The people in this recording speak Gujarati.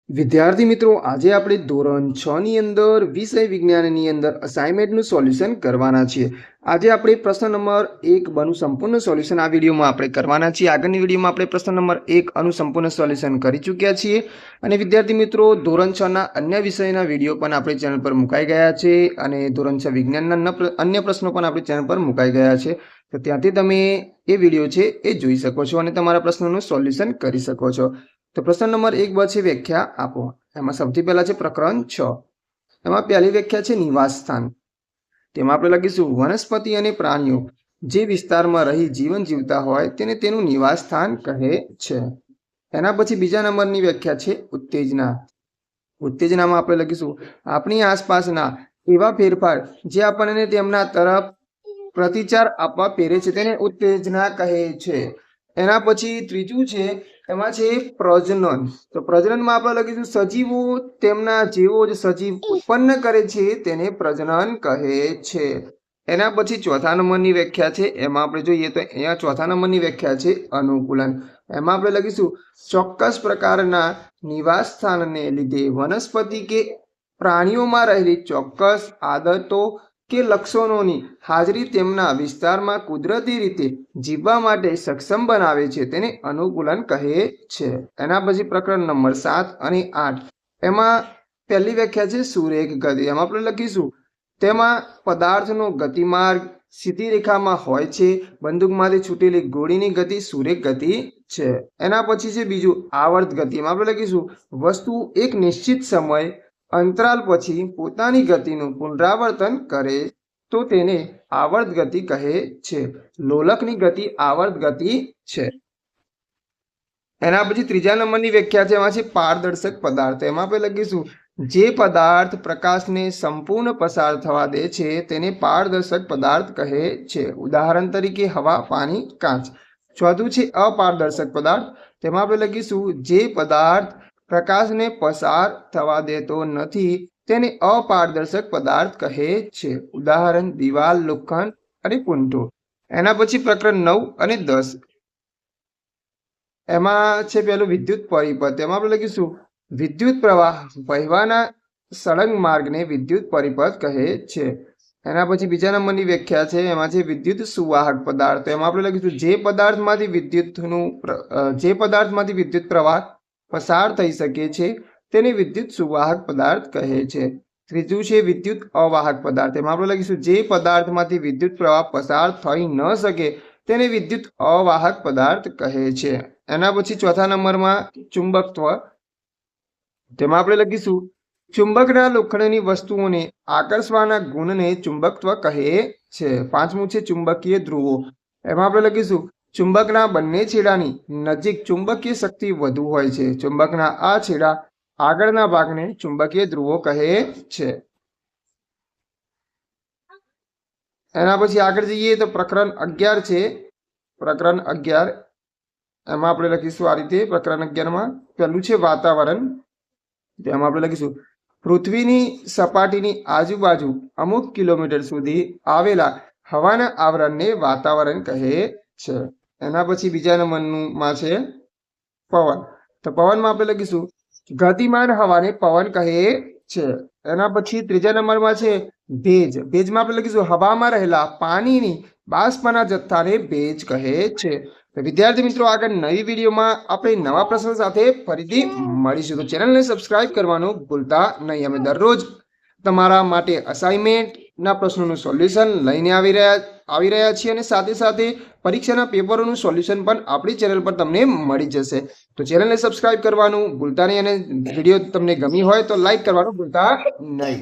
વિદ્યાર્થી મિત્રો, આજે આપણે ધોરણ 6 ની અંદર વિષય વિજ્ઞાનની અંદર અસાઇનમેન્ટનું સોલ્યુશન કરવાના છીએ. આજે આપણે પ્રશ્ન નંબર 1 નું સંપૂર્ણ સોલ્યુશન આ વિડીયોમાં આપણે કરવાના છીએ. આગળની વિડીયોમાં આપણે પ્રશ્ન નંબર 1 નું સંપૂર્ણ સોલ્યુશન કરી ચૂક્યા છીએ. અને વિદ્યાર્થી મિત્રો, ધોરણ 6 ના અન્ય વિષયના વિડીયો પણ આપણી ચેનલ પર મુકાઈ ગયા છે અને ધોરણ 6 વિજ્ઞાનના અન્ય પ્રશ્નો પણ આપણી ચેનલ પર મુકાઈ ગયા છે. તો ત્યાંથી તમે એ વિડીયો છે એ જોઈ શકો છો અને તમારા પ્રશ્નોનું સોલ્યુશન કરી શકો છો. તો પ્રશ્ન નંબર 1 છે વ્યાખ્યા આપો. એમાં સૌથી પહેલા છે પ્રકરણ 6. એમાં પહેલી વ્યાખ્યા છે નિવાસ સ્થાન. તેમાં આપણે લખીશું વનસ્પતિ અને પ્રાણીઓ જે વિસ્તારમાં રહી જીવન જીવતા હોય તેને તેનું નિવાસ સ્થાન કહે છે. એના પછી બીજા નંબરની વ્યાખ્યા છે ઉત્તેજના. ઉત્તેજનામાં આપણે લખીશું આપણી આસપાસના એવા ફેરફાર જે આપણને તેમના તરફ પ્રતિચાર આપવા પ્રેરે છે તેને ઉત્તેજના કહે છે. એના પછી ત્રીજું છે એમાં છે પ્રજનન. તો પ્રજનનમાં આપણે લખીશું સજીવો તેમના જેવો જ સજીવ ઉત્પન્ન કરે છે તેને પ્રજનન કહે છે. એના પછી ચોથા નંબરની વ્યાખ્યા છે એમાં આપણે જોઈએ તો અહીંયા ચોથા નંબરની વ્યાખ્યા છે અનુકૂલન. એમાં આપણે લખીશું ચોક્કસ પ્રકારના નિવાસ સ્થાનને લીધે વનસ્પતિ કે પ્રાણીઓમાં રહેલી ચોક્કસ આદતો કે લક્ષણોની હાજરી તેમના વિસ્તારમાં કુદરતી રીતે જીવવા માટે સક્ષમ બનાવે છે તેને અનુકૂલન કહે છે. એના પછી પ્રકરણ નંબર 7 અને 8. એમાં પહેલી વ્યાખ્યા છે સુરેખ ગતિ. એમાં આપણે લખીશું તેમાં પદાર્થનો ગતિમાર્ગ સીધી રેખામાં હોય છે. બંદૂકમાંથી છૂટેલી ગોળીની ગતિ સુરેખ ગતિ છે. એના પછી છે બીજું આવર્ત ગતિ. એમાં આપણે લખીશું વસ્તુ એક નિશ્ચિત સમય અંતરાલ પછી પોતાની ગતિનું પુનરાવર્તન કરે તો તેને આવર્ત ગતિ કહે છે. લોલકની ગતિ આવર્ત ગતિ છે. એના પછી ત્રીજા નંબરની વ્યાખ્યા છે એમાં છે પારદર્શક પદાર્થ. એમાં આપણે લખીશું જે પદાર્થ પ્રકાશને સંપૂર્ણ પસાર થવા દે છે તેને પારદર્શક પદાર્થ કહે છે. ઉદાહરણ તરીકે હવા, પાણી, કાચ. ચોથું છે અપારદર્શક પદાર્થ. તેમાં આપણે લખીશું જે પદાર્થ પ્રકાશને પસાર થવા દેતો નથી તેને અપારદર્શક પદાર્થ કહે છે. ઉદાહરણ દિવાલ, લોખંડ અને પૂંઠો. એના પછી પ્રકરણ 9 અને 10. એમાં છે પેલું વિદ્યુત પરિપથ. એમાં આપણે લખીશું વિદ્યુત પ્રવાહ વહેવાના સળંગ માર્ગને વિદ્યુત પરિપથ કહે છે. એના પછી બીજા નંબરની વ્યાખ્યા છે એમાં છે વિદ્યુત સુવાહક પદાર્થ. એમાં આપણે લખીશું જે પદાર્થમાંથી વિદ્યુત પ્રવાહ પસાર થઈ શકે છે તેને વિદ્યુત સુવાહક પદાર્થ કહે છે. ત્રીજું છે વિદ્યુત અવાહક પદાર્થ. એમાં આપણે લખીશું જે પદાર્થમાંથી વિદ્યુત પ્રવાહ પસાર થઈ ન શકે તેને વિદ્યુત અવાહક પદાર્થ કહે છે. એના પછી ચોથા નંબરમાં ચુંબકત્વ. તેમાં આપણે લખીશું ચુંબકના લોખંડની વસ્તુઓને આકર્ષવાના ગુણને ચુંબકત્વ કહે છે. પાંચમું છે ચુંબકીય ધ્રુવો. એમાં આપણે લખીશું ચુંબકના બંને છેડાની નજીક ચુંબકીય શક્તિ વધુ હોય છે. ચુંબકના આ છેડા આગળના ભાગને ચુંબકીય ધ્રુવો કહે છે. એના પછી આગળ જઈએ તો પ્રકરણ 11 છે. પ્રકરણ 11 એમાં આપણે લખીશું આ રીતે. પ્રકરણ 11માં પહેલું છે વાતાવરણ. તેમાં આપણે લખીશું પૃથ્વીની સપાટીની આજુબાજુ અમુક કિલોમીટર સુધી આવેલા હવાના આવરણને વાતાવરણ કહે છે. એના પછી બીજા નંબરમાં છે પવન. તો પવનમાં આપણે લખીશું ગતિમાન હવાને પવન કહે છે. એના પછી ત્રીજા નંબરમાં છે ભેજ. ભેજમાં આપણે લખીશું હવામાં રહેલા પાણીની બાષ્પના જથ્થાને ભેજ કહે છે. તો વિદ્યાર્થી મિત્રો, આગળ નવી વિડીયોમાં આપણે નવા પ્રશ્ન સાથે ફરીથી મળીશું. તો ચેનલને સબસ્ક્રાઇબ કરવાનું ભૂલતા નહીં. અમે દરરોજ તમારા માટે અસાઇનમેન્ટના પ્રશ્નોનું સોલ્યુશન લઈને આવી રહ્યા છીએ અને સાથે સાથે પરીક્ષાના પેપરોનું સોલ્યુશન પણ આપણી ચેનલ પર તમને મળી જશે. તો ચેનલને સબસ્ક્રાઇબ કરવાનું ભૂલતા નહીં અને વિડીયો તમને ગમી હોય તો લાઈક કરવાનું ભૂલતા નહીં.